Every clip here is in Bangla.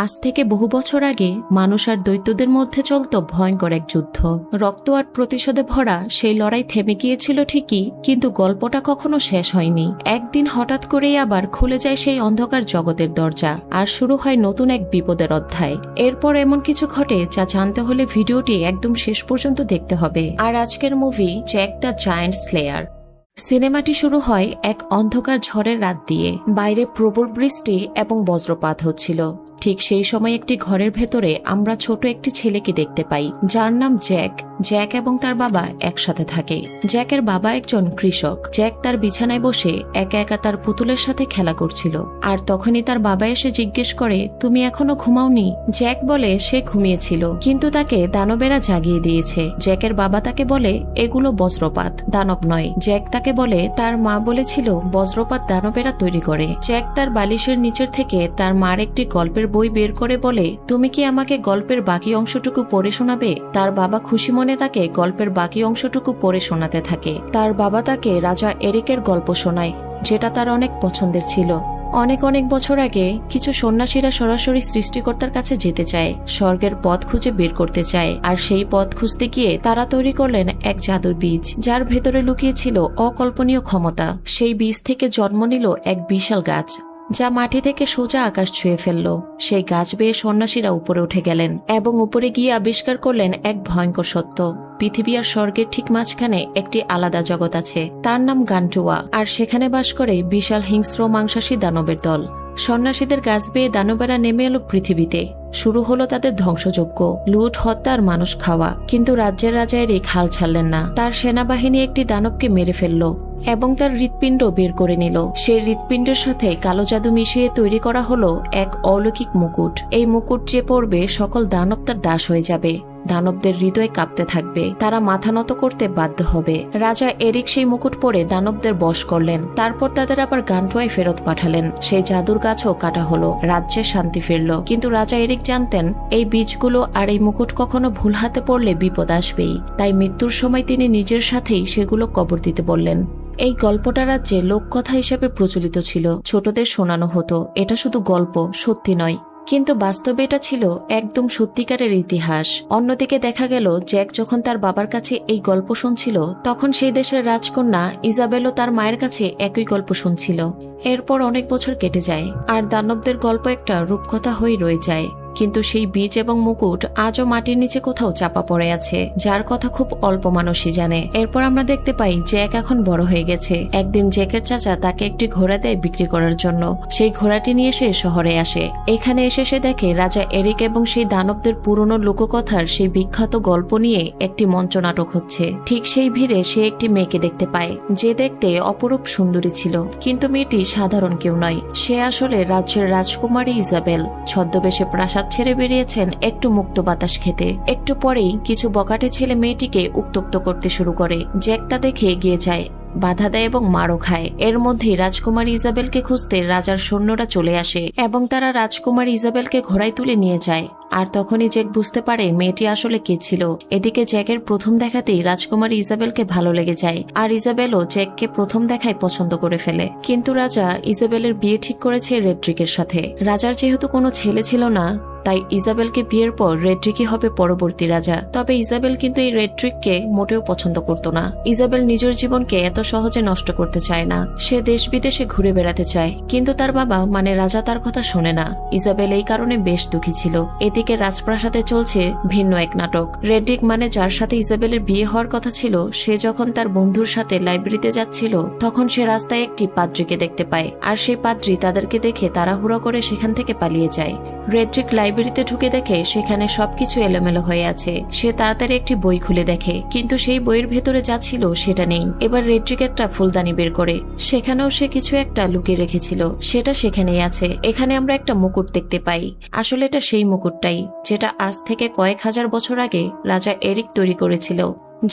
আজ থেকে বহু বছর আগে মানুষ আর দৈত্যদের মধ্যে চলত ভয়ঙ্কর এক যুদ্ধ। রক্ত আর প্রতিশোধে ভরা সেই লড়াই থেমে গিয়েছিল ঠিকই, কিন্তু গল্পটা কখনো শেষ হয়নি। একদিন হঠাৎ করেই আবার খুলে যায় সেই অন্ধকার জগতের দরজা, আর শুরু হয় নতুন এক বিপদের অধ্যায়। এরপর এমন কিছু ঘটে যা জানতে হলে ভিডিওটি একদম শেষ পর্যন্ত দেখতে হবে। আর আজকের movie Jack the giant Slayer. সিনেমাটি শুরু হয় এক অন্ধকার ঝড়ের রাত দিয়ে। বাইরে প্রবল বৃষ্টি এবং বজ্রপাত হচ্ছিল। ঠিক সেই সময় একটি ঘরের ভেতরে আমরা ছোট একটি ছেলেকে দেখতে পাই, যার নাম জ্যাক। জ্যাক এবং তার বাবা একসাথে থাকে। জ্যাকের বাবা একজন কৃষক। জ্যাক তার বিছানায় বসে একা একা তার পুতুলের সাথে খেলা করছিল। আর তখনই তার বাবা এসে জিজ্ঞেস করে, তুমি এখনো ঘুমাওনি? জ্যাক বলে সে ঘুমিয়েছিল, কিন্তু তাকে দানবেরা জাগিয়ে দিয়েছে। জ্যাকের বাবা তাকে বলে, এগুলো বজ্রপাত, দানব নয়। জ্যাক তাকে বলে তার মা বলেছিল বজ্রপাত দানবেরা তৈরি করে। জ্যাক তার বালিশের নিচের থেকে তার মার একটি গল্পের বই বের করে বলে, তুমি কি আমাকে গল্পের বাকি অংশটুকু পড়ে শোনাবে? তার বাবা খুশি মনে তাকে গল্পের বাকি অংশটুকু পড়ে শোনাতে থাকে। তার বাবা তাকে রাজা এরিকের গল্প শোনায়, যেটা তার অনেক পছন্দের ছিল। অনেক অনেক বছর আগে কিছু সন্ন্যাসীরা সরাসরি সৃষ্টিকর্তার কাছে যেতে চায়, স্বর্গের পথ খুঁজে বের করতে চায়। আর সেই পথ খুঁজতে গিয়ে তারা তৈরি করলেন এক জাদুর বীজ, যার ভেতরে লুকিয়ে ছিল অকল্পনীয় ক্ষমতা। সেই বীজ থেকে জন্ম নিল এক বিশাল গাছ, যা মাটি থেকে সোজা আকাশ ছুঁয়ে ফেলল। সেই গাছ বেয়ে সন্ন্যাসীরা উপরে উঠে গেলেন এবং উপরে গিয়ে আবিষ্কার করলেন এক ভয়ঙ্কর সত্য। পৃথিবী আর স্বর্গের ঠিক মাঝখানে একটি আলাদা জগৎ আছে, তার নাম গান্টুয়া। আর সেখানে বাস করে বিশাল হিংস্র মাংসাশী দানবের দল। সন্ন্যাসীদের গাছ বেয়ে দানবেরা নেমে এলো পৃথিবীতে। শুরু হলো তাদের ধ্বংসযজ্ঞ, লুট, হত্যা আর মানুষ খাওয়া। কিন্তু রাজ্যের রাজা এরিক হাল ছাড়লেন না। তার সেনাবাহিনী একটি দানবকে মেরে ফেলল এবং তার হৃৎপিণ্ড বের করে নিল। সেই হৃৎপিণ্ডের সাথে কালো জাদু মিশিয়ে তৈরি করা হলো এক অলৌকিক মুকুট। এই মুকুট যে পরবে সকল দানব তার দাস হয়ে যাবে। দানবদের হৃদয় কাঁপতে থাকবে, তারা মাথা নত করতে বাধ্য হবে। রাজা এরিক সেই মুকুট পরে দানবদের বশ করলেন। তারপর তাদের আবার গান্টুয়ায় ফেরত পাঠালেন। সেই জাদুর গাছও কাটা হলো, রাজ্যে শান্তি ফিরল। কিন্তু রাজা এরিক জানতেন এই বীজগুলো আর এই মুকুট কখনো ভুল হাতে পড়লে বিপদ আসবেই। তাই মৃত্যুর সময় তিনি নিজের সাথেই সেগুলো কবর দিতে বললেন। এই গল্পটা রাজ্যে লোককথা হিসেবে প্রচলিত ছিল, ছোটদের শোনানো হতো। এটা শুধু গল্প, সত্যি নয়। কিন্তু বাস্তবে এটা ছিল একদম সত্যিকারের ইতিহাস। অন্যদিকে দেখা গেল জ্যাক যখন তার বাবার কাছে এই গল্প শুনছিল, তখন সেই দেশের রাজকন্যা ইজাবেলও তার মায়ের কাছে একই গল্প শুনছিল। এরপর অনেক বছর কেটে যায়, আর দানবদের গল্প একটা রূপকথা হয়ে রয়ে যায়। কিন্তু সেই বীজ এবং মুকুট আজও মাটির নিচে কোথাও চাপা পড়ে আছে, যার কথা খুব অল্প মানুষই জানে। এরপর আমরা দেখতে পাই জ্যাক এখন বড় হয়ে গেছে। একদিন জ্যাকের চাচা তাকে একটি ঘোড়া দেয় বিক্রি করার জন্য। সেই ঘোড়াটি নিয়ে সে শহরে আসে। এখানে এসে সে দেখে রাজা এরিক এবং সেই দানবদের পুরনো লোককথার সেই বিখ্যাত গল্প নিয়ে একটি মঞ্চনাটক হচ্ছে। ঠিক সেই ভিড়ে সে একটি মেয়েকে দেখতে পায়, যে দেখতে অপরূপ সুন্দরী ছিল। কিন্তু মেয়েটি সাধারণ কেউ নয়, সে আসলে রাজ্যের রাজকুমারী ইজাবেল। ছদ্মবেশে প্রাসাদ ছেড়ে বেরিয়েছেন একটু মুক্ত বাতাস খেতে। একটু পরেই কিছু বকাটে ছেলে মেয়েটিকে উত্ত্যক্ত করতে শুরু করে। জ্যাক তা দেখে এগিয়ে যায়, বাধা দেয় এবং মারও খায়। এর মধ্যেই রাজকুমারী ইজাবেলকে খুঁজতে রাজার সৈন্যরা চলে আসে এবং তারা রাজকুমারী ইজাবেলকে ঘোড়ায় তুলে নিয়ে যায়। আর তখনই জ্যাক বুঝতে পারে মেয়েটি আসলে কে ছিল। এদিকে জ্যাকের প্রথম দেখাতেই রাজকুমারী ইজাবেলকে ভালো লেগে যায়, আর ইজাবেলও জ্যাককে প্রথম দেখায় পছন্দ করে ফেলে। কিন্তু রাজা ইজাবেলের বিয়ে ঠিক করেছে রেড্রিকের সাথে। রাজার যেহেতু কোনো ছেলে ছিল না, তাই ইজাবেলকে বিয়ের পর রেড্রিকই হবে পরবর্তী রাজা। তবে ইজাবেল কিন্তু এই রেড্রিককে মোটেও পছন্দ করত না। ইজাবেল নিজের জীবনকে এত সহজে নষ্ট করতে চায় না। সে দেশ বিদেশে ঘুরে বেড়াতে চায়, কিন্তু তার বাবা মানে রাজা তার কথা শোনে না। ইজাবেল এই কারণে বেশ দুঃখী ছিল। এদিকে রাজপ্রাসাদে চলছে ভিন্ন এক নাটক। রেড্রিক মানে যার সাথে ইজাবেলের বিয়ে হওয়ার কথা ছিল, সে যখন তার বন্ধুর সাথে লাইব্রেরিতে যাচ্ছিল, তখন সে রাস্তায় একটি পাদ্রীকে দেখতে পায়। আর সেই পাদ্রী তাদেরকে দেখে তাড়াহুড়ো করে সেখান থেকে পালিয়ে যায়। রেড্রিক লাইব্রেরিতে ঢুকে দেখে সেখানে সবকিছু এলোমেলো হয়ে আছে। সে তাড়াতাড়ি একটি বই খুলে দেখে, কিন্তু সেই বইয়ের ভেতরে যা ছিল সেটা নেই। এবার রেড্রিক একটা ফুলদানি বের করে, সেখানেও সে কিছু একটা লুকিয়ে রেখেছিল, সেটা সেখানেই আছে। এখানে আমরা একটা মুকুট দেখতে পাই। আসলে এটা সেই মুকুটটাই যেটা আজ থেকে কয়েক হাজার বছর আগে রাজা এরিক তৈরি করেছিল,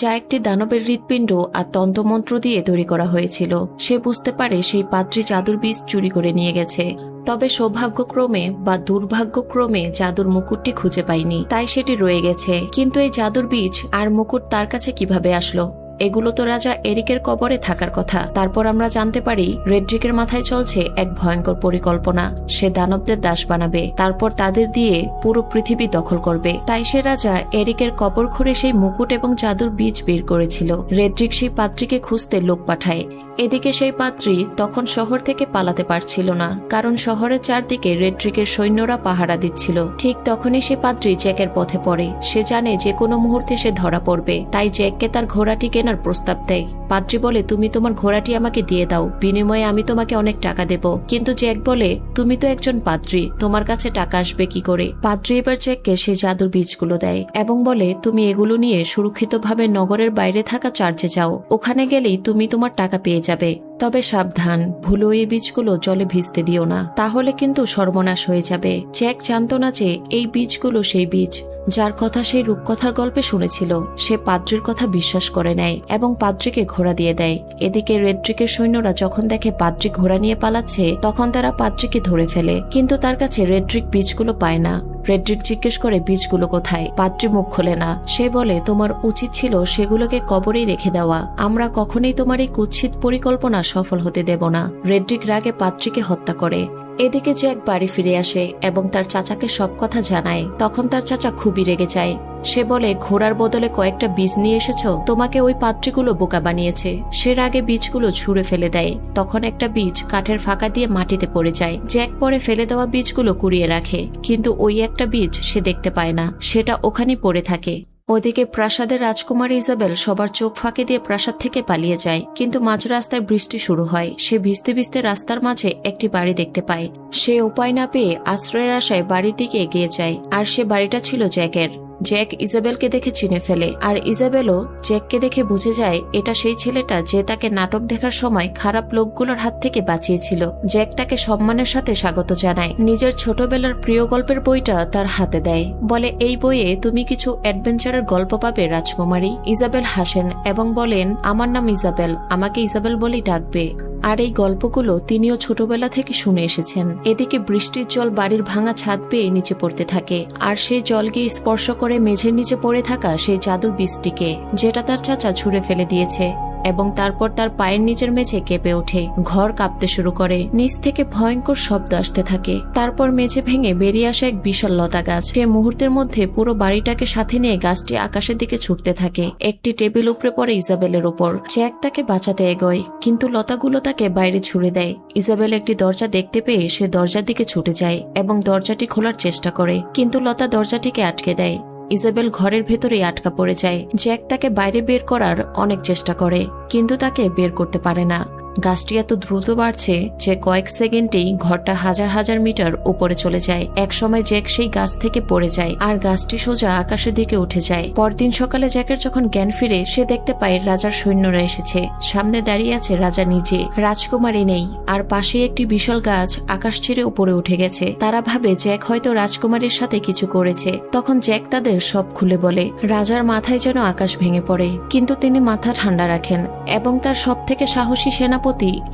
যা একটি দানবের হৃৎপিণ্ড আর তন্ত্রমন্ত্র দিয়ে তৈরি করা হয়েছিল। সে বুঝতে পারে সেই পাদ্রী জাদুর বীজ চুরি করে নিয়ে গেছে। তবে সৌভাগ্যক্রমে বা দুর্ভাগ্যক্রমে জাদুর মুকুটটি খুঁজে পায়নি, তাই সেটি রয়ে গেছে। কিন্তু এই জাদুর বীজ আর মুকুট তার কাছে কিভাবে আসলো? এগুলো তো রাজা এরিকের কবরে থাকার কথা। তারপর আমরা জানতে পারি রেড্রিকের মাথায় চলছে এক ভয়ঙ্কর পরিকল্পনা। সে দানবদের দাস বানাবে, তারপর তাদের দিয়ে পুরো পৃথিবী দখল করবে। তাই সে রাজা এরিকের কবর খুঁড়ে সেই মুকুট এবং জাদুর বীজ বের করেছিল। রেড্রিক সেই পাত্রীকে খুঁজতে লোক পাঠায়। এদিকে সেই পাত্রী তখন শহর থেকে পালাতে পারছিল না, কারণ শহরের চারদিকে রেড্রিকের সৈন্যরা পাহারা দিচ্ছিল। ঠিক তখনই সে পাত্রী জ্যাকের পথে পড়ে। সে জানে যে কোনো মুহূর্তে সে ধরা পড়বে, তাই জ্যাককে তার ঘোড়াটি কেনার প্রস্তাব দেয়। পাত্রী বলে, তুমি তোমার ঘোড়াটি আমাকে দিয়ে দাও, বিনিময়ে আমি তোমাকে অনেক টাকা দেব। কিন্তু জ্যাক বলে, তুমি তো একজন পাত্রী, তোমার কাছে টাকা আসবে কি করে? পাত্রী এবার জ্যাককে সেই জাদুর বীজগুলো দেয় এবং বলে, তুমি এগুলো নিয়ে সুরক্ষিতভাবে নগরের বাইরে থাকা চার্চে যাও, ওখানে গেলেই তুমি তোমার টাকা পেয়ে যাবে। তবে সাবধান, ভুলেও এই বীজগুলো জলে ভিজতে দিও না, তাহলে কিন্তু সর্বনাশ হয়ে যাবে। জ্যাক জানত না যে এই বীজগুলো সেই বীজ যার কথা সেই রূপকথার গল্পে শুনেছিল। সে পাদ্রির কথা বিশ্বাস করে নেয় এবং পাদ্রিকে ঘোড়া দিয়ে দেয়। এদিকে রেড্রিকের সৈন্যরা যখন দেখে পাদ্রি ঘোড়া নিয়ে পালাচ্ছে, তখন তারা পাদ্রিকে ধরে ফেলে, কিন্তু তার কাছে রেড্রিক বীজগুলো পায় না। রেড্রিক জিজ্ঞেস করে বীজগুলো কোথায়। পাদ্রি মুখ খোলে না। সে বলে, তোমার উচিত ছিল সেগুলোকে কবরেই রেখে দেওয়া, আমরা কখনোই তোমার এই কুৎসিত পরিকল্পনা সফল হতে দেব না। রেড্রিক রাগে পাদ্রিকে হত্যা করে। এদিকে জ্যাক বাড়ি ফিরে আসে এবং তার চাচাকে সব কথা জানায়। তখন তার চাচা খুবই রেগে যায়। সে বলে, ঘোড়ার বদলে কয়েকটা বীজ নিয়ে এসেছো, তোমাকে ওই পাত্রীগুলো বোকা বানিয়েছে। সে রাগে বীজগুলো ছুঁড়ে ফেলে দেয়। তখন একটা বীজ কাঠের ফাঁকা দিয়ে মাটিতে পড়ে যায়। জ্যাক পরে ফেলে দেওয়া বীজগুলো কুড়িয়ে রাখে, কিন্তু ওই একটা বীজ সে দেখতে পায় না, সেটা ওখানেই পড়ে থাকে। ওদিকে প্রাসাদের রাজকুমারী ইজাবেল সবার চোখ ফাঁকি দিয়ে প্রাসাদ থেকে পালিয়ে যায়, কিন্তু মাঝ রাস্তায় বৃষ্টি শুরু হয়। সে ভিজতে ভিজতে রাস্তার মাঝে একটি বাড়ি দেখতে পায়। সে উপায় না পেয়ে আশ্রয়ের আশায় বাড়ির দিকে এগিয়ে যায়, আর সে বাড়িটা ছিল জ্যাকের। জ্যাক ইজাবেলকে দেখে চিনে ফেলে, আর ইজাবেলও জ্যাককে দেখে বুঝে যায় এটা সেই ছেলেটা যে তাকে নাটক দেখার সময় খারাপ লোকগুলোর হাত থেকে বাঁচিয়েছিল। জ্যাক তাকে সম্মানের সাথে স্বাগত জানায়, নিজের ছোটবেলার প্রিয় গল্পের বইটা তার হাতে দেয়, বলে, এই বইয়ে তুমি কিছু অ্যাডভেঞ্চারের গল্প পাবে রাজকুমারী। ইজাবেল হাসেন এবং বলেন, আমার নাম ইজাবেল, আমাকে ইজাবেল বলেই ডাকবে। আর এই গল্পগুলো তিনিও ছোটবেলা থেকে শুনে এসেছেন। এদিকে বৃষ্টির জল বাড়ির ভাঙা ছাদ পেয়ে নিচে পড়তে থাকে, আর সেই জল গিয়ে স্পর্শ করে মেঝের নিচে পড়ে থাকা সেই জাদুর বীজটিকে, যেটা তার চাচা ছুঁড়ে ফেলে দিয়েছে। এবং তারপর তার পায়ের নিচের মেঝে কেঁপে ওঠে, ঘর কাঁপতে শুরু করে, নিচ থেকে ভয়ঙ্কর শব্দ আসতে থাকে। তারপর মেঝে ভেঙে বেরিয়ে আসে এক বিশাল লতা গাছ। সে মুহূর্তের মধ্যে পুরো বাড়িটাকে সাথে নিয়ে গাছটি আকাশের দিকে ছুটতে থাকে। একটি টেবিল উপরে পড়ে ইজাবেলের উপর। জ্যাক তাকে বাঁচাতে এগোয়, কিন্তু লতাগুলো তাকে বাইরে ছুড়ে দেয়। ইজাবেল একটি দরজা দেখতে পেয়ে সে দরজার দিকে ছুটে যায় এবং দরজাটি খোলার চেষ্টা করে, কিন্তু লতা দরজাটিকে আটকে দেয়। ইজাবেল ঘরের ভেতরেই আটকা পড়ে যায়। জ্যাক তাকে বাইরে বের করার অনেক চেষ্টা করে, কিন্তু তাকে বের করতে পারে না। গাছটি এত দ্রুত বাড়ছে যে কয়েক সেকেন্ডেই ঘরটা হাজার হাজার মিটার উপরে চলে যায়। একসময় জ্যাক সেই গাছ থেকে পড়ে যায়, আর গাছটি সোজা আকাশের দিকে উঠে যায়। পরদিন সকালে জ্যাকের যখন জ্ঞান ফিরে, সে দেখতে পায় রাজার সৈন্যরা এসেছে। সামনে দাঁড়িয়ে আছে রাজা নিজে, রাজকুমারী নেই, আর পাশে একটি বিশাল গাছ আকাশ ছিঁড়ে উপরে উঠে গেছে। তারা ভাবে জ্যাক হয়তো রাজকুমারীর সাথে কিছু করেছে। তখন জ্যাক তাদের সব খুলে বলে। রাজার মাথায় যেন আকাশ ভেঙে পড়ে, কিন্তু তিনি মাথা ঠান্ডা রাখেন এবং তার সব থেকে সাহসী সেনাপতি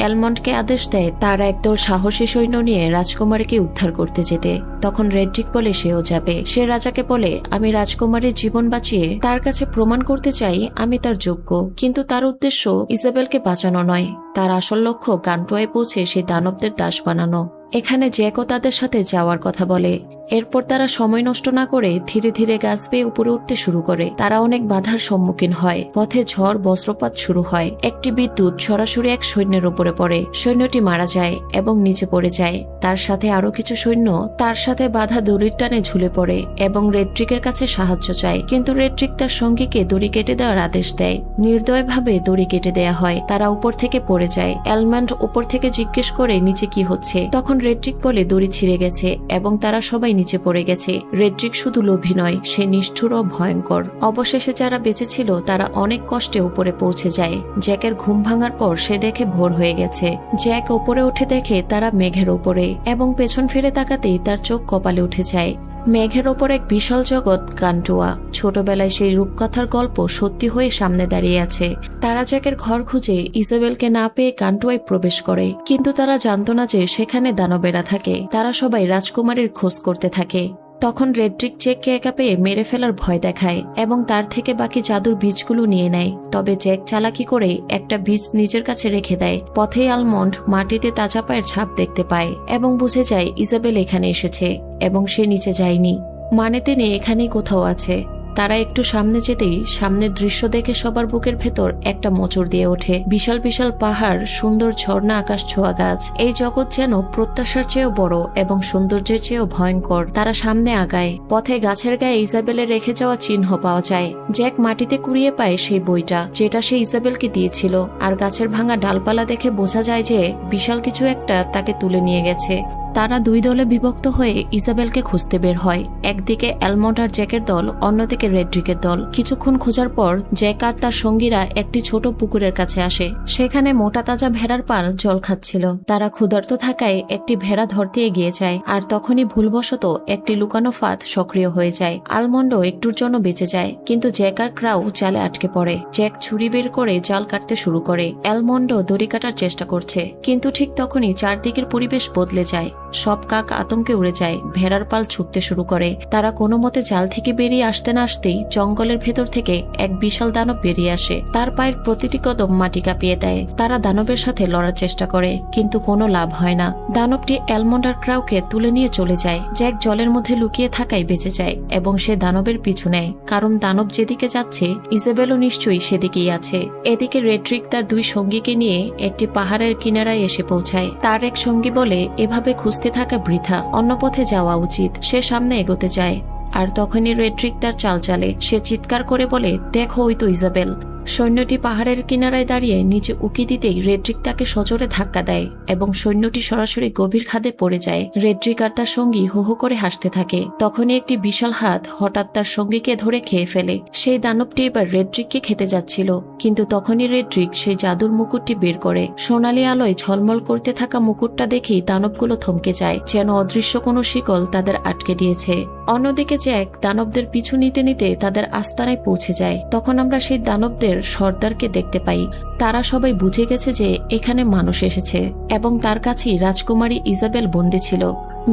এলমন্ডকে আদেশ দেয় তার একদল সাহসী সৈন্য নিয়ে রাজকুমারীকে উদ্ধার করতে যেতে। তখন রেড্রিক বলে সেও যাবে। সে রাজাকে বলে, আমি রাজকুমারীর জীবন বাঁচিয়ে তার কাছে প্রমাণ করতে চাই আমি তার যোগ্য, কিন্তু তার উদ্দেশ্য ইজাবেলকে বাঁচানো নয়। তার আসল লক্ষ্য গান্টুয়ায় পৌঁছে সেই দানবদের দাস বানানো। এখানে জ্যাকও তাদের সাথে যাওয়ার কথা বলে। এরপর তারা সময় নষ্ট না করে ধীরে ধীরে গাছ বেয়ে উপরে উঠতে শুরু করে। তারা অনেক বাধার সম্মুখীন হয়। পথে ঝড়, বজ্রপাত শুরু হয়। একটি বিদ্যুৎ সরাসরি এক সৈন্যের উপরে পড়ে। সৈন্যটি মারা যায় এবং নিচে পড়ে যায়। তার সাথে আরো কিছু সৈন্য তার সাথে বাধা দড়ির টানে ঝুলে পড়ে এবং রেড্রিকের কাছে সাহায্য চায়, কিন্তু রেড্রিক তার সঙ্গীকে দড়ি কেটে দেওয়ার আদেশ দেয়। নির্দয়ভাবে দড়ি কেটে দেয়া হয়। তারা উপর থেকে পড়ে যায়। এলমন্ড উপর থেকে জিজ্ঞেস করে নিচে কি হচ্ছে। তখন রেড্রিক বলে দড়ি ছিঁড়ে গেছে এবং তারা সবাই নিচে পড়ে গেছে। রেড্রিক শুধু লোভী নয়, সে নিষ্ঠুর ও ভয়ঙ্কর। অবশেষে যারা বেঁচে ছিল তারা অনেক কষ্টে উপরে পৌঁছে যায়। জ্যাকের ঘুম ভাঙার পর সে দেখে ভোর হয়ে গেছে। জ্যাক উপরে উঠে দেখে তারা মেঘের উপরে, এবং পেছন ফিরে তাকাতেই তার চোখ কপালে উঠে যায়। মেঘের ওপর এক বিশাল জগৎ গান্টুয়া। ছোটবেলায় সেই রূপকথার গল্প সত্যি হয়ে সামনে দাঁড়িয়ে আছে। তারা জ্যাকের ঘর খুঁজে ইজাবেলকে না পেয়ে গান্টুয়ায় প্রবেশ করে, কিন্তু তারা জানতো না যে সেখানে দানবেরা থাকে। তারা সবাই রাজকুমারীর খোঁজ করতে থাকে। তখন রেড্রিক জ্যাককে একা পেয়ে মেরে ফেলার ভয় দেখায় এবং তার থেকে বাকি জাদুর বীজগুলো নিয়ে নেয়। তবে জ্যাক চালাকি করে একটা বীজ নিজের কাছে রেখে দেয়। পথেই আলমন্ড মাটিতে তাজা পায়ের ছাপ দেখতে পায় এবং বুঝে যায় ইজাবেল এখানে এসেছে এবং সে নিচে যায়নি, মানে তিনি এখানেই কোথাও আছে। তারা একটু সামনে যেতেই সামনের দৃশ্য দেখে সবার বুকের ভেতর একটা মোচড় দিয়ে ওঠে। বিশাল বিশাল পাহাড়, সুন্দর ঝর্ণা, আকাশ ছোঁয়া গাছ, এই জগৎ যেন প্রত্যাশার চেয়েও বড় এবং সৌন্দর্যের চেয়েও ভয়ঙ্কর। তারা সামনে আগায়। পথে গাছের গায়ে ইজাবেলের রেখে যাওয়া চিহ্ন পাওয়া যায়। জ্যাক মাটিতে কুড়িয়ে পায় সেই বইটা যেটা সে ইজাবেলকে দিয়েছিল, আর গাছের ভাঙা ডালপালা দেখে বোঝা যায় যে বিশাল কিছু একটা তাকে তুলে নিয়ে গেছে। তারা দুই দলে বিভক্ত হয়ে ইজাবেলকে খুঁজতে বের হয়। একদিকে অ্যালমন্ড আর জ্যাকের দল, অন্যদিকে রেড্রিকের দল। কিছুক্ষণ খোঁজার পর জ্যাক আর তার সঙ্গীরা একটি ছোট পুকুরের কাছে আসে। সেখানে মোটা তাজা ভেড়ার পাল জল খাচ্ছিল। তারা ক্ষুধার্ত থাকায় একটি ভেড়া ধরতে এগিয়ে যায়, আর তখনই ভুলবশত একটি লুকানো ফাঁদ সক্রিয় হয়ে যায়। আলমন্ডও একটুর জন্য বেঁচে যায়, কিন্তু জ্যাক আর ক্রাউ জালে আটকে পড়ে। জ্যাক ছুরি বের করে জাল কাটতে শুরু করে। অ্যালমন্ডও দড়ি কাটার চেষ্টা করছে, কিন্তু ঠিক তখনই চারদিকের পরিবেশ বদলে যায়। সব কাক আতঙ্কে উড়ে যায়। ভেড়ার পাল ছুটতে শুরু করে। তারা কোনো মতে জাল থেকে বেরিয়ে আসতে না আসতেই জঙ্গলের ভেতর থেকে এক বিশাল দানব বেরিয়ে আসে। তার পায়ের প্রতিটি কদম মাটি কাঁপিয়ে দেয়। তারা দানবের সাথে লড়ার চেষ্টা করে, কিন্তু কোনো লাভ হয় না। দানবটি অ্যালমন্ড আর ক্রাউকে তুলে নিয়ে চলে যায়। জ্যাক জলের মধ্যে লুকিয়ে থাকায় বেঁচে যায় এবং সে দানবের পিছু নেয়, কারণ দানব যেদিকে যাচ্ছে ইজাবেলও নিশ্চয়ই সেদিকেই আছে। এদিকে রেড্রিক তার দুই সঙ্গীকে নিয়ে একটি পাহাড়ের কিনারায় এসে পৌঁছায়। তার এক সঙ্গী বলে এভাবে খুঁজতে থাকা বৃথা, অন্য পথে যাওয়া উচিত। সে সামনে এগোতে চায়, আর তখনই রেড্রিক তার চাল চালে। সে চিৎকার করে বলে, দেখো ওই তো ইজাবেল। সৈন্যটি পাহাড়ের কিনারায় দাঁড়িয়ে নিচে উকি দিতেই রেড্রিক তাকে সজোরে ধাক্কা দেয় এবং সৈন্যটি সরাসরি গভীর খাদে পড়ে যায়। রেড্রিক আর তার সঙ্গী হো হো করে হাসতে থাকে। তখনই একটি বিশাল হাত হঠাৎ তার সঙ্গীকে ধরে খেয়ে ফেলে। সেই দানবটি এবার রেড্রিককে খেতে যাচ্ছিল, কিন্তু তখনই রেড্রিক সেই জাদুর মুকুটটি বের করে। সোনালি আলোয় ঝলমল করতে থাকা মুকুটটা দেখেই দানবগুলো থমকে যায়, যেন অদৃশ্য কোনো শিকল তাদের আটকে দিয়েছে। অন্যদিকে জ্যাক দানবদের পিছু নিতে নিতে তাদের আস্তানায় পৌঁছে যায়। তখন আমরা সেই দানবদের সর্দারকে দেখতে পাই। তারা সবাই বুঝে গেছে যে এখানে মানুষ এসেছে এবং তার কাছেই রাজকুমারী ইজাবেল বন্দী ছিল।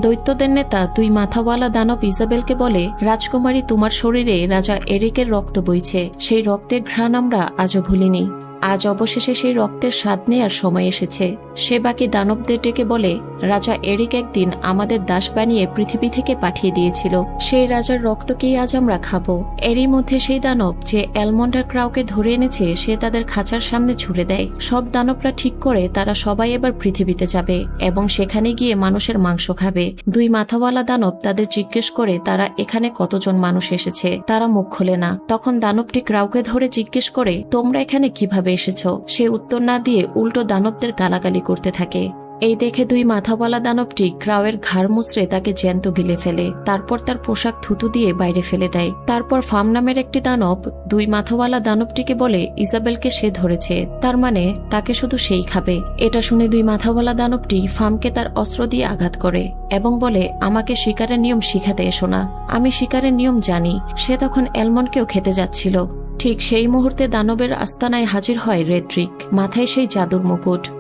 দৈত্যদের নেতা দুই মাথাওয়ালা দানব ইজাবেলকে বলে, রাজকুমারী, তোমার শরীরে রাজা এরিকের রক্ত বইছে। সেই রক্তের ঘ্রাণ আমরা আজও ভুলিনি। আজ অবশেষে সেই রক্তের স্বাদ নেয়ার সময় এসেছে। সে বাকি দানবদের ডেকে বলে, রাজা এরিক একদিন আমাদের দাস বানিয়ে পৃথিবী থেকে পাঠিয়ে দিয়েছিল। সেই রাজার রক্তকেই আজ আমরা খাবো। এরই মধ্যে সেই দানব যে অ্যালমন্ড আর ক্রাউকে ধরে এনেছে সে তাদের খাঁচার সামনে ছুড়ে দেয়। সব দানবরা ঠিক করে তারা সবাই এবার পৃথিবীতে যাবে এবং সেখানে গিয়ে মানুষের মাংস খাবে। দুই মাথাওয়ালা দানব তাদের জিজ্ঞেস করে তারা এখানে কতজন মানুষ এসেছে। তারা মুখ খোলে না। তখন দানবটি ক্রাউকে ধরে জিজ্ঞেস করে, তোমরা এখানে কিভাবে এসেছ? সে উত্তর না দিয়ে উল্টো দানবদের গালাগালি করতে থাকে। এই দেখে দুই মাথাওয়ালা দানবটি ক্রাউয়ের ঘাড় মুচড়ে তাকে জ্যান্ত গিলে ফেলে। তারপর তার পোশাক থুতু দিয়ে বাইরে ফেলে দেয়। তারপর ফাম নামের একটি দানব দুই মাথাওয়ালা দানবটিকে বলে, ইজাবেলকে সে ধরেছে, তার মানে তাকে শুধু সেই খাবে। এটা শুনে দুই মাথাওয়ালা দানবটি ফামকে তার অস্ত্র দিয়ে আঘাত করে এবং বলে, আমাকে শিকারের নিয়ম শিখাতে এসো না, আমি শিকারের নিয়ম জানি। সে তখন অ্যালমন্ডকেও খেতে যাচ্ছিল। ঠিক সেই মুহূর্তে দানবের আস্তানায় হাজির হয় রেড্রিক। মাথায় সেই জাদুর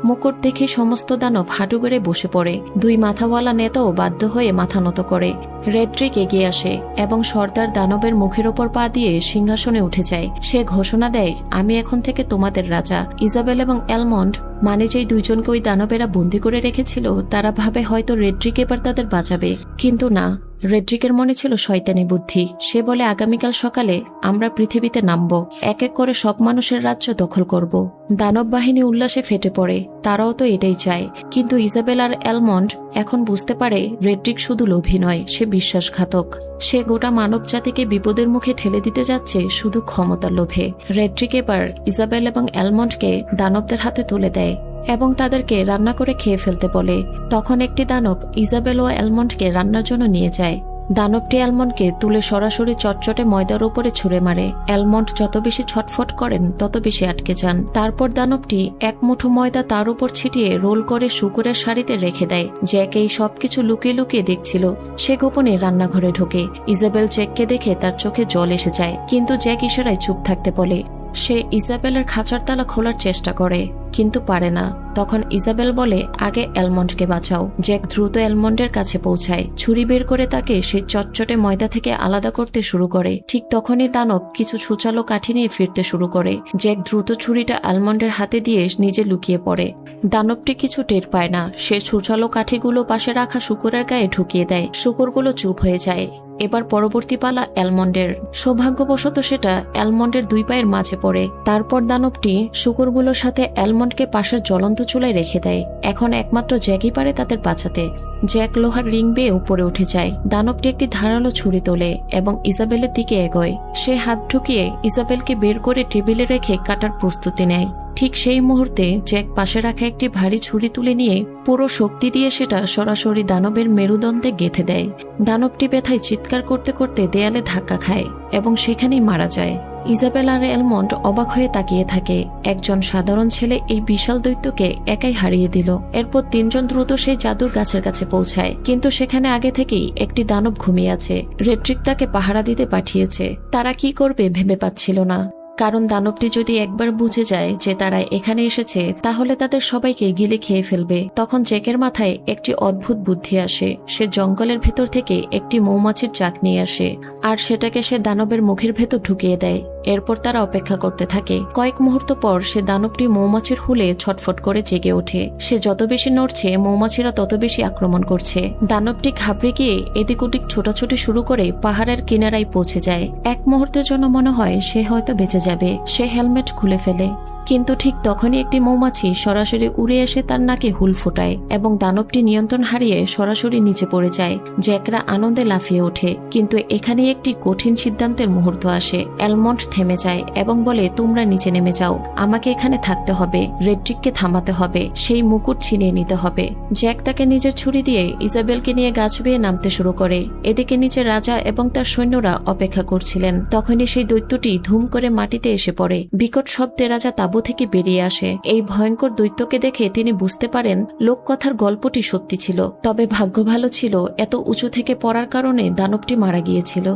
মুকুট দেখে সমস্ত দানব হাঁটু গেড়ে বসে পড়ে। দুই মাথাওয়ালা নেতাও বাধ্য হয়ে মাথা নত করে। রেড্রিক এগিয়ে আসে এবং সর্দার দানবের মুখের ওপর পা দিয়ে সিংহাসনে উঠে যায়। সে ঘোষণা দেয়, আমি এখন থেকে তোমাদের রাজা। ইজাবেল এবং অ্যালমন্ড, মানে যেই দুইজনকে ওই দানবেরা বন্দি করে রেখেছিল, তারা ভাবে হয়তো রেড্রিক এবার তাদের বাঁচাবে, কিন্তু না। রেড্রিকের মনে ছিল শয়তানি বুদ্ধি। সে বলে, আগামীকাল সকালে আমরা পৃথিবীতে নামব, এক এক করে সব মানুষের রাজ্য দখল করব। দানব বাহিনী উল্লাসে ফেটে পড়ে। তারাও তো এটাই চায়। কিন্তু ইজাবেল আর অ্যালমন্ড এখন বুঝতে পারে রেড্রিক শুধু লোভী নয়, সে বিশ্বাসঘাতক। সে গোটা মানব জাতিকে বিপদের মুখে ঠেলে দিতে যাচ্ছে শুধু ক্ষমতার লোভে। রেড্রিক এবার ইজাবেল এবং অ্যালমন্ডকে দানবদের হাতে তুলে দেয় এবং তাদেরকে রান্না করে খেয়ে ফেলতে বলে। তখন একটি দানব ইজাবেল ও অ্যালমন্ডকে রান্নার জন্য নিয়ে যায়। দানবটি অ্যালমন্ডকে তুলে সরাসরি চটচটে ময়দার উপরে ছুঁড়ে মারে। অ্যালমন্ড যত বেশি ছটফট করেন তত বেশি আটকে যান। তারপর দানবটি এক মুঠো ময়দা তার উপর ছিটিয়ে রোল করে শুকুরের সারিতে রেখে দেয়। জ্যাক এই সবকিছু লুকিয়ে লুকিয়ে দেখছিল। সে গোপনে রান্নাঘরে ঢোকে। ইজাবেল জ্যাককে দেখে তার চোখে জল এসে যায়, কিন্তু জ্যাক ইশারায় চুপ থাকতে বলে। সে ইজাবেলের খাঁচার তালা খোলার চেষ্টা করে কিন্তু পারে না। তখন ইজাবেল বলে, আগে অ্যালমন্ডকে বাঁচাও। জ্যাক দ্রুত অ্যালমন্ডের কাছে পৌঁছায়, ছুরি বের করে তাকে সেই চটচটে ময়দা থেকে আলাদা করতে শুরু করে। ঠিক তখনই দানব কিছু ছুচালো কাঠি নিয়ে ফিরতে শুরু করে। জ্যাক দ্রুত ছুরিটা অ্যালমন্ডের হাতে দিয়ে নিজে লুকিয়ে পড়ে। দানবটি কিছু টের পায় না। সে ছুচালো কাঠিগুলো পাশে রাখা শুকুরের গায়ে ঢুকিয়ে দেয়। শুকুরগুলো চুপ হয়ে যায়। এবার পরবর্তী পালা অ্যালমন্ডের। সৌভাগ্যবশত সেটা অ্যালমন্ডের দুই পায়ের মাঝে পড়ে। তারপর দানবটি শুকুরগুলোর সাথে অ্যালমন্ডকে পাশের জ্বলন্ত চুলায় রেখে দেয়। এখন একমাত্র জ্যাকই পারে তাদের বাঁচাতে। জ্যাক লোহার রিং বেয়ে উপরে উঠে যায়। দানবটি একটি ধারালো ছুরি তোলে এবং ইজাবেলের দিকে এগোয়। সে হাত ঢুকিয়ে ইজাবেলকে বের করে টেবিলে রেখে কাটার প্রস্তুতি নেয়। ঠিক সেই মুহূর্তে জ্যাক পাশে রাখা একটি ভারী ছুরি তুলে নিয়ে পুরো শক্তি দিয়ে সেটা সরাসরি দানবের মেরুদণ্ডে গেঁথে দেয়। দানবটি ব্যথায় চিৎকার করতে করতে দেয়ালে ধাক্কা খায় এবং সেখানেই মারা যায়। ইজাবেল আর অ্যালমন্ড অবাক হয়ে তাকিয়ে থাকে। একজন সাধারণ ছেলে এই বিশাল দৈত্যকে একাই হারিয়ে দিল। এরপর তিনজন দ্রুত সেই জাদুর গাছের কাছে পৌঁছায়, কিন্তু সেখানে আগে থেকেই একটি দানব ঘুমিয়ে আছে। রেড্রিক তাকে পাহারা দিতে পাঠিয়েছে। তারা কি করবে ভেবে পাচ্ছিল না, কারণ দানবটি যদি একবার বুঝে যায় যে তারা এখানে এসেছে তাহলে তাদের সবাইকে গিলে খেয়ে ফেলবে। তখন জ্যাকের মাথায় একটি অদ্ভুত বুদ্ধি আসে। সে জঙ্গলের ভেতর থেকে একটি মৌমাছির চাক নিয়ে আসে আর সেটাকে সে দানবের মুখের ভেতর ঢুকিয়ে দেয়। এরপর তারা অপেক্ষা করতে থাকে। কয়েক মুহূর্ত পর সে দানবটি মৌমাছির হুলে ছটফট করে জেগে ওঠে। সে যত বেশি নড়ছে মৌমাছিরা তত বেশি আক্রমণ করছে। দানবটি ঘাবড়ে গিয়ে এদিক ওদিক ছোটাছুটি শুরু করে পাহাড়ের কিনারায় পৌঁছে যায়। এক মুহূর্তের জন্য মনে হয় সে হয়তো বেঁচে যাবে। সে হেলমেট খুলে ফেলে, কিন্তু ঠিক তখনই একটি মৌমাছি সরাসরি উড়ে এসে তার নাকে হুল ফোটায় এবং দানবটি নিয়ন্ত্রণ হারিয়ে সরাসরি নিচে পড়ে যায়। জ্যাকরা আনন্দে লাফিয়ে ওঠে, কিন্তু এখানেই একটি কঠিন সিদ্ধান্তের মুহূর্ত আসে। অ্যালমন্ড থেমে যায় এবং বলে, তোমরা নিচে নেমে যাও, আমাকে এখানে থাকতে হবে। রেড্রিককে থামাতে হবে, সেই মুকুট ছিনিয়ে নিতে হবে। জ্যাক তাকে নিজের ছুরি দিয়ে ইজাবেলকে নিয়ে গাছ বেয়ে নামতে শুরু করে। এদিকে নিচে রাজা এবং তার সৈন্যরা অপেক্ষা করছিলেন। তখনই সেই দৈত্যটি ধুম করে মাটিতে এসে পড়ে। বিকট শব্দে রাজা তাঁবু থেকে বেরিয়ে আসে। এই ভয়ঙ্কর দৈত্যকে দেখে তিনি বুঝতে পারেন লোককথার গল্পটি সত্যি ছিল। তবে ভাগ্য ভালো ছিল, এত উঁচু থেকে পড়ার কারণে দানবটি মারা গিয়েছিল।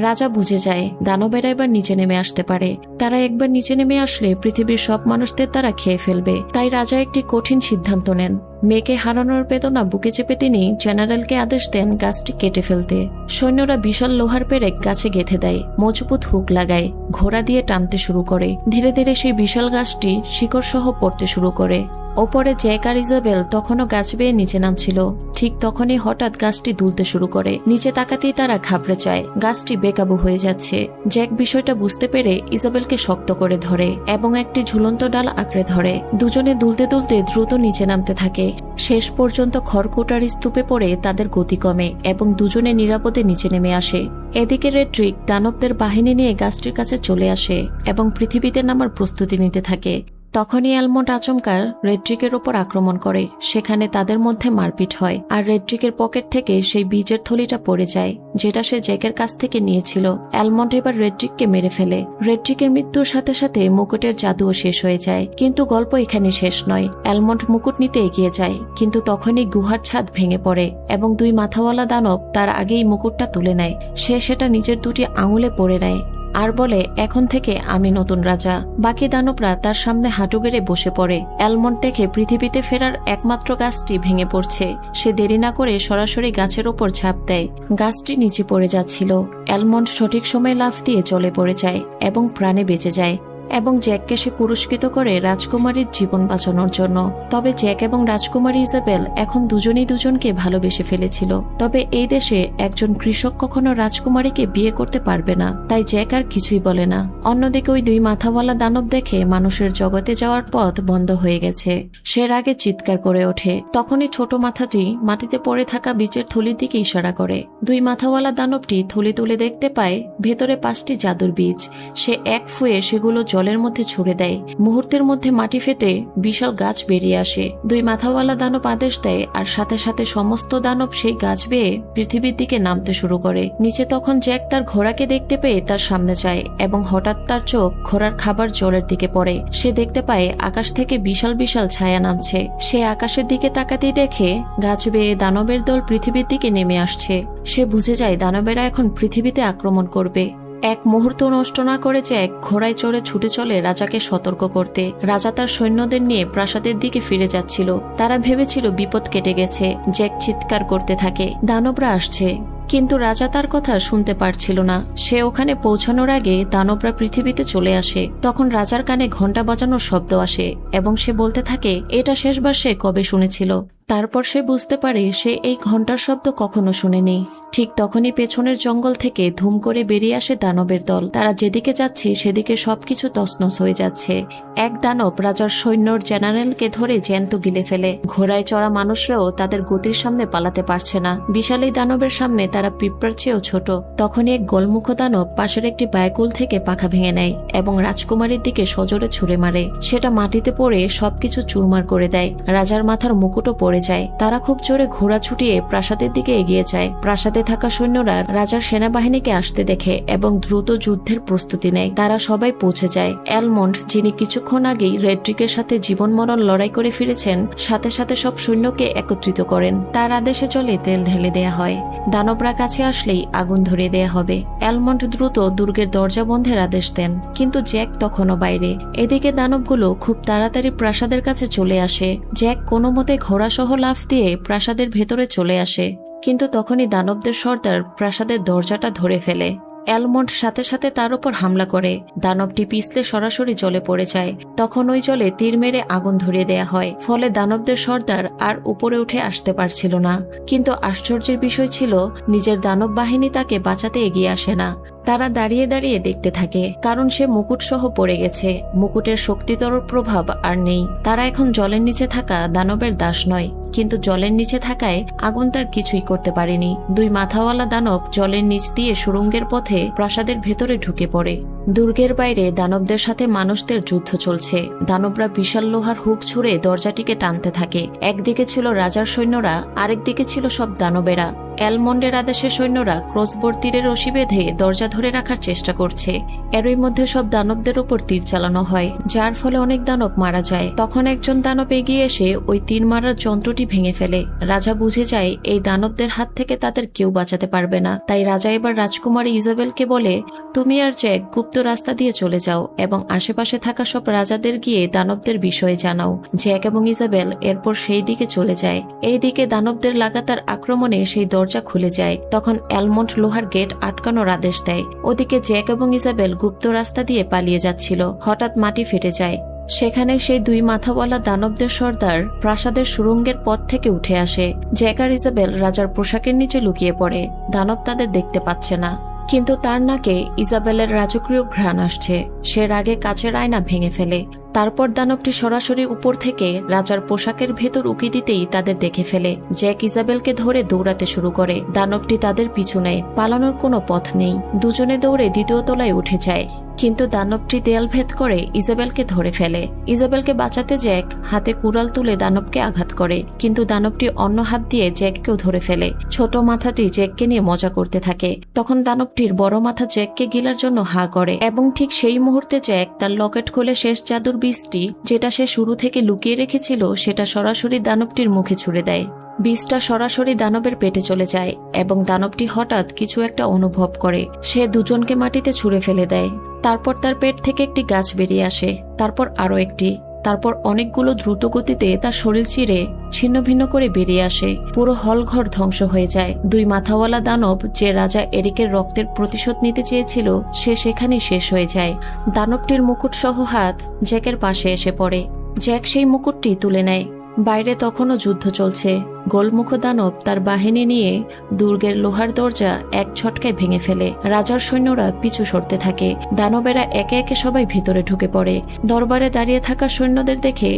রাজা বুঝে যায় দানবেরা এবার নিচে নেমে আসতে পারে। তারা একবার নিচে নেমে আসলে পৃথিবীর সব মানুষদের তারা খেয়ে ফেলবে। তাই রাজা একটি কঠিন সিদ্ধান্ত নেন। মেয়েকে হারানোর বেদনা বুকে চেপে তিনি জেনারেলকে আদেশ দেন গাছটি কেটে ফেলতে। সৈন্যরা বিশাল লোহার পেরেক গাছে গেঁথে দেয়, মজবুত হুক লাগায়, ঘোড়া দিয়ে টানতে শুরু করে। ধীরে ধীরে সেই বিশাল গাছটি শিকড় সহ পড়তে শুরু করে। ওপরে জ্যাক আর ইজাবেল তখনও গাছ বেয়ে নিচে নামছিল। ঠিক তখনই হঠাৎ গাছটি দুলতে শুরু করে। নিচে তাকাতেই তারা ঘাবড়ে যায়, গাছটি বেকাবু হয়ে যাচ্ছে। জ্যাক বিষয়টা বুঝতে পেরে ইজাবেলকে শক্ত করে ধরে এবং একটি ঝুলন্ত ডাল আঁকড়ে ধরে। দুজনে দুলতে দুলতে দ্রুত নিচে নামতে থাকে। শেষ পর্যন্ত খড়কুটার স্তূপে পড়ে তাদের গতি কমে এবং দুজনে নিরাপদে নিচে নেমে আসে। এদিকে রেড্রিক দানবদের বাহিনী নিয়ে গাছটির কাছে চলে আসে এবং পৃথিবীতে নামার প্রস্তুতি নিতে থাকে। তখনই অ্যালমন্ড আচমকা রেড্রিকের ওপর আক্রমণ করে। সেখানে তাদের মধ্যে মারপিট হয় আর রেড্রিকের পকেট থেকে সেই বীজের থলিটা পড়ে যায়, যেটা সে জ্যাকের কাছ থেকে নিয়েছিল। অ্যালমন্ড এবার রেড্রিককে মেরে ফেলে। রেড্রিকের মৃত্যুর সাথে সাথে মুকুটের জাদুও শেষ হয়ে যায়। কিন্তু গল্প এখানে শেষ নয়। অ্যালমন্ড মুকুট নিতে এগিয়ে যায়, কিন্তু তখনই গুহার ছাদ ভেঙে পড়ে এবং দুই মাথাওয়ালা দানব তার আগেই মুকুটটা তুলে নেয়। সে সেটা নিজের দুটি আঙুলে পরে নেয় আর বলে, এখন থেকে আমি নতুন রাজা। বাকি দানবরা তার সামনে হাঁটু গেড়ে বসে পড়ে। অ্যালমন্ড দেখে পৃথিবীতে ফেরার একমাত্র গাছটি ভেঙে পড়ছে। সে দেরি না করে সরাসরি গাছের ওপর ঝাঁপ দেয়। গাছটি নিচে পড়ে যাচ্ছিল। অ্যালমন্ড সঠিক সময়ে লাফ দিয়ে চলে পড়ে যায় এবং প্রাণে বেঁচে যায় এবং জ্যাককে সে পুরস্কৃত করে রাজকুমারীর জীবন বাঁচানোর জন্য। তবে জ্যাক এবং রাজকুমারী ইজাবেল এখন দুজনেই দুজনকে ভালোবেসে ফেলেছিল। তবে এই দেশে একজন কৃষক কখনো রাজকুমারীকে বিয়ে করতে পারবে না, তাই জ্যাক আর কিছুই বলে না। অন্যদিকে ওই দুই মাথাওয়ালা দানব দেখে মানুষের জগতে যাওয়ার পথ বন্ধ হয়ে গেছে। সে রাগে চিৎকার করে ওঠে। তখনই ছোট মাথাটি মাটিতে পড়ে থাকা বীজের থলির দিকে ইশারা করে। দুই মাথাওয়ালা দানবটি থলি তুলে দেখতে পায় ভেতরে 5টি জাদুর বীজ। সে এক ফুয়ে সেগুলো জলের মধ্যে ছুড়ে দেয়। মুহূর্তের মধ্যে মাটি ফেটে বিশাল গাছ বেরিয়ে আসে। দুই মাথাওয়ালা দানব আদেশ দেয় আর সাথে সাথে সমস্ত দানব সেই গাছ বেয়ে পৃথিবীর দিকে নামতে শুরু করে। নিচে তখন জ্যাক তার ঘোড়াকে দেখতে পেয়ে তার সামনে যায় এবং হঠাৎ তার চোখ ঘোড়ার খাবার জলের দিকে পড়ে। সে দেখতে পায় আকাশ থেকে বিশাল বিশাল ছায়া নামছে। সে আকাশের দিকে তাকাতেই দেখে গাছ বেয়ে দানবের দল পৃথিবীর দিকে নেমে আসছে। সে বুঝে যায় দানবেরা এখন পৃথিবীতে আক্রমণ করবে। এক মুহূর্ত নষ্ট না করে জ্যাক ঘোড়ায় চড়ে ছুটে চলে রাজাকে সতর্ক করতে। রাজা তার সৈন্যদের নিয়ে প্রাসাদের দিকে ফিরে যাচ্ছিল। তারা ভেবেছিল বিপদ কেটে গেছে। জ্যাক চিৎকার করতে থাকে, দানবরা আসছে। কিন্তু রাজা তার কথা শুনতে পারছিল না। সে ওখানে পৌঁছানোর আগে দানবরা পৃথিবীতে চলে আসে। তখন রাজার কানে ঘণ্টা বাজানোর শব্দ আসে এবং সে বলতে থাকে এটা শেষবার সে কবে শুনেছিল। তারপর সে বুঝতে পারে সে এই ঘণ্টার শব্দ কখনো শুনেনি। ঠিক তখনই পেছনের জঙ্গল থেকে ধুম করে বেরিয়ে আসে দানবের দল। তারা যেদিকে যাচ্ছে সেদিকে সবকিছু তছনছ হয়ে যাচ্ছে। এক দানব রাজার সৈন্যর জেনারেলকে ধরে জ্যান্ত গিলে ফেলে। ঘোড়ায় চড়া মানুষরাও তাদের গতির সামনে পালাতে পারছে না। বিশাল এই দানবের সামনে তারা পিঁপড়ার চেয়েও ছোট। তখনই এক গোলমুখ দানব পাশের একটি বায়কুল থেকে পাখা ভেঙে নেয় এবং রাজকুমারীর দিকে সজোরে ছুঁড়ে মারে। সেটা মাটিতে পড়ে সবকিছু চুরমার করে দেয়। রাজার মাথার মুকুটও পড়ে যায়। তারা খুব জোরে ঘোড়া ছুটিয়ে প্রাসাদের দিকে এগিয়ে যায়। প্রাসাদে থাকা সৈন্যরা রাজার সেনাবাহিনীকে আসতে দেখে এবং দ্রুত যুদ্ধের প্রস্তুতি নেয়। তারা সবাই পৌঁছে যায়। অ্যালমন্ড, যিনি কিছুক্ষণ আগেই রেড্রিকের সাথে জীবন মরণ লড়াই করে ফিরেছেন, সাথে সাথে সব সৈন্যকে একত্রিত করেন। তার আদেশে চলে তেল ঢেলে দেয়া হয়। দানবরা কাছে আসলেই আগুন ধরিয়ে দেয়া হবে। অ্যালমন্ড দ্রুত দুর্গের দরজা বন্ধের আদেশ দেন, কিন্তু জ্যাক তখনও বাইরে। এদিকে দানবগুলো খুব তাড়াতাড়ি প্রাসাদের কাছে চলে আসে। জ্যাক কোনো মতে ঘোড়াসহ লাফ দিয়ে প্রাসাদের ভেতরে চলে আসে, কিন্তু তখনই দানবদের সর্দার প্রাসাদের দরজাটা ধরে ফেলে। অ্যালমন্ড সাথে সাথে তার উপর হামলা করে। দানবটি পিছলে সরাসরি জলে পড়ে যায়। তখন ওই জলে তীর মেরে আগুন ধরিয়ে দেয়া হয়। ফলে দানবদের সর্দার আর উপরে উঠে আসতে পারছিল না। কিন্তু আশ্চর্যের বিষয় ছিল নিজের দানব বাহিনী তাকে বাঁচাতে এগিয়ে আসে না। তারা দাঁড়িয়ে দাঁড়িয়ে দেখতে থাকে, কারণ সে মুকুট সহ পড়ে গেছে। মুকুটের শক্তিতর প্রভাব আর নেই। তারা এখন জলের নিচে থাকা দানবের দাস নয়, কিন্তু জলের নিচে থাকায় আগুন তার কিছুই করতে পারেনি। দুই মাথাওয়ালা দানব জলের নিচ দিয়ে সুড়ঙ্গের পথে প্রাসাদের ভেতরে ঢুকে পড়ে। দুর্গের বাইরে দানবদের সাথে মানুষদের যুদ্ধ চলছে। দানবরা বিশাল লোহার হুক ছুঁড়ে দরজাটিকে টানতে থাকে। একদিকে ছিল রাজার সৈন্যরা, আরেকদিকে ছিল সব দানবেরা। অ্যালমন্ডের আদেশে সৈন্যরা ক্রসবোর তীরের রশি বেঁধে দরজা ধরে রাখার চেষ্টা করছে। এরই মধ্যে সব দানবদের উপর তীর চালানো হয়, যার ফলে অনেক দানব মারা যায়। তখন একজন দানব এগিয়ে এসে ওই তীর মারার যন্ত্রটি ভেঙে ফেলে। রাজা বুঝে যায় এই দানবদের হাত থেকে তাদের কেউ বাঁচাতে পারবে না। তাই রাজা এবার রাজকুমারী ইজাবেলকে বলে, তুমি আর জ্যাক গুপ্ত রাস্তা দিয়ে চলে যাও এবং আশেপাশে থাকা সব রাজাদের গিয়ে দানবদের বিষয়ে জানাও। জ্যাক এবং ইজাবেল এরপর সেই দিকে চলে যায়। এই দিকে দানবদের লাগাতার আক্রমণে সেই দরজা খুলে যায়। তখন অ্যালমন্ড লোহার গেট আটকানোর আদেশ দেয়। ওদিকে জ্যাক এবং ইজাবেল গুপ্ত রাস্তা দিয়ে পালিয়ে যাচ্ছিল। হঠাৎ মাটি ফেটে যায়। সেখানে সেই দুই মাথাওয়ালা দানবদের সর্দার প্রাসাদের সুড়ঙ্গের পথ থেকে উঠে আসে। জ্যাক আর ইজাবেল রাজার পোশাকের নিচে লুকিয়ে পড়ে। দানব তাদের দেখতে পাচ্ছে না, কিন্তু তার নাকে ইজাবেলের রাজকীয় ঘ্রাণ আসছে। সে রাগে কাচের আয়না ভেঙে ফেলে। তারপর দানবটি সরাসরি উপর থেকে রাজার পোশাকের ভেতর উকি দিতেই তাদের দেখে ফেলে। জ্যাক ইজাবেলকে ধরে দৌড়াতে শুরু করে। দানবটি তাদের পিছু নেয়। পালানোর কোনো পথ নেই। দুজনে দৌড়ে দ্বিতীয় তলায় উঠে যায়, কিন্তু দানবটি দেয়াল ভেদ করে ইজাবেলকে ধরে ফেলে। ইজাবেলকে বাঁচাতে জ্যাক হাতে কুড়াল তুলে দানবকে আঘাত করে, কিন্তু দানবটি অন্য হাত দিয়ে জ্যাককেও ধরে ফেলে। ছোট মাথাটি জ্যাককে নিয়ে মজা করতে থাকে। তখন দানবটির বড় মাথা জ্যাককে গিলার জন্য হা করে, এবং ঠিক সেই মুহূর্তে জ্যাক তার লকেট খুলে শেষ জাদুর বীজটি, যেটা সে শুরু থেকে লুকিয়ে রেখেছিল, সেটা সরাসরি দানবটির মুখে ছুড়ে দেয়। বীজটা সরাসরি দানবের পেটে চলে যায় এবং দানবটি হঠাৎ কিছু একটা অনুভব করে। সে দুজনকে মাটিতে ছুঁড়ে ফেলে দেয়। তারপর তার পেট থেকে একটি গাছ বেরিয়ে আসে, তারপর আরো একটি, তারপর অনেকগুলো দ্রুত গতিতে তার শরীর চিরে ছিন্ন ভিন্ন করে বেরিয়ে আসে। পুরো হলঘর ধ্বংস হয়ে যায়। দুই মাথাওয়ালা দানব, যে রাজা এরিকের রক্তের প্রতিশোধ নিতে চেয়েছিল, সে সেখানেই শেষ হয়ে যায়। দানবটির মুকুট সহ হাত জ্যাকের পাশে এসে পড়ে। জ্যাক সেই মুকুটটি তুলে নেয়। বাইরে তখনও যুদ্ধ চলছে। গোলমুখ দানব তার বাহিনী নিয়ে দুর্গের লোহার দরজা এক ঝটকায় ভেঙে ফেলে। রাজার সৈন্যরা পিছু সরতে থাকে। দানবেরা একে একে সবাই ভিতরে ঢুকে পড়ে। দরবারে দাঁড়িয়ে থাকা সৈন্যদের দেখে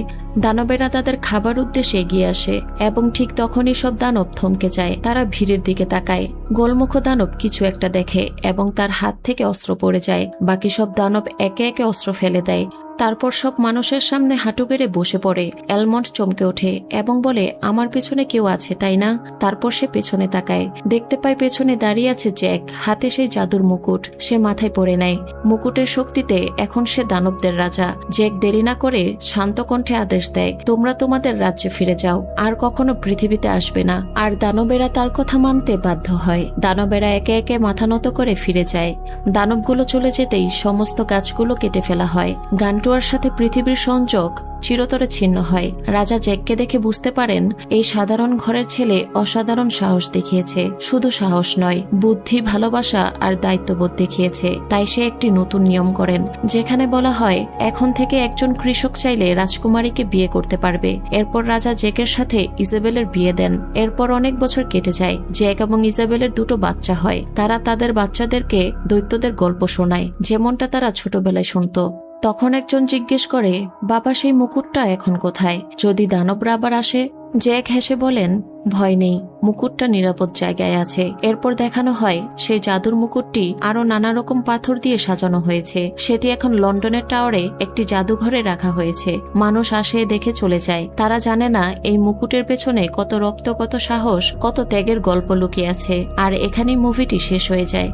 দানবেরা তাদের খাবার উদ্দেশ্যে এগিয়ে আসে, এবং ঠিক তখনই সব দানব থমকে যায়। তারা ভিড়ের দিকে তাকায়। গোলমুখ দানব কিছু একটা দেখে এবং তার হাত থেকে অস্ত্র পড়ে যায়। বাকি সব দানব একে একে অস্ত্র ফেলে দেয়। তারপর সব মানুষের সামনে হাঁটু গেড়ে বসে পড়ে। অ্যালমন্ড চমকে ওঠে এবং বলে, আমার পেছনে কেউ কেউ আছে তাই না? তারপর সে পেছনে তাকায়, দেখতে পায় পেছনে দাঁড়িয়ে আছে জ্যাক, হাতে সেই জাদুর মুকুট সে মাথায় পরে নেয়। মুকুটের শক্তিতে এখন সে দানবদের রাজা। জ্যাক দেরি না করে শান্ত কণ্ঠে আদেশ দেয়, তোমরা তোমাদের রাজ্যে ফিরে যাও, আর কখনো পৃথিবীতে আসবে না। আর দানবেরা তার কথা মানতে বাধ্য হয়। দানবেরা একে একে মাথা নত করে ফিরে যায়। দানবগুলো চলে যেতেই সমস্ত গাছগুলো কেটে ফেলা হয়। গান্টুয়ার সাথে পৃথিবীর সংযোগ চিরতরে ছিন্ন হয়। রাজা জ্যাককে দেখে বুঝতে পারেন এই সাধারণ ঘরের ছেলে অসাধারণ সাহস দেখিয়েছে। শুধু সাহস নয়, বুদ্ধি, ভালোবাসা আর দায়িত্ববোধ দেখিয়েছে। তাই সে একটি নতুন নিয়ম করেন, যেখানে বলা হয় এখন থেকে একজন কৃষক চাইলে রাজকুমারীকে বিয়ে করতে পারবে। এরপর রাজা জ্যাকের সাথে ইজাবেলের বিয়ে দেন। এরপর অনেক বছর কেটে যায়। জ্যাক এবং ইজাবেলের দুটো বাচ্চা হয়। তারা তাদের বাচ্চাদেরকে দৈত্যদের গল্প শোনায়, যেমনটা তারা ছোটবেলায় শুনত। তখন একজন জিজ্ঞেস করে, বাবা সেই মুকুটটা এখন কোথায়? যদি দানবরা আবার আসে? জ্যাক হেসে বলেন, ভয় নেই, মুকুটটা নিরাপদ জায়গায় আছে। এরপর দেখানো হয় সেই জাদুর মুকুটটি আরো নানা রকম পাথর দিয়ে সাজানো হয়েছে। সেটি এখন লন্ডনের টাওয়ারে একটি জাদুঘরে রাখা হয়েছে। মানুষ আসে, দেখে চলে যায়। তারা জানে না এই মুকুটের পেছনে কত রক্ত, কত সাহস, কত ত্যাগের গল্প লুকিয়ে আছে। আর এখানেই মুভিটি শেষ হয়ে যায়।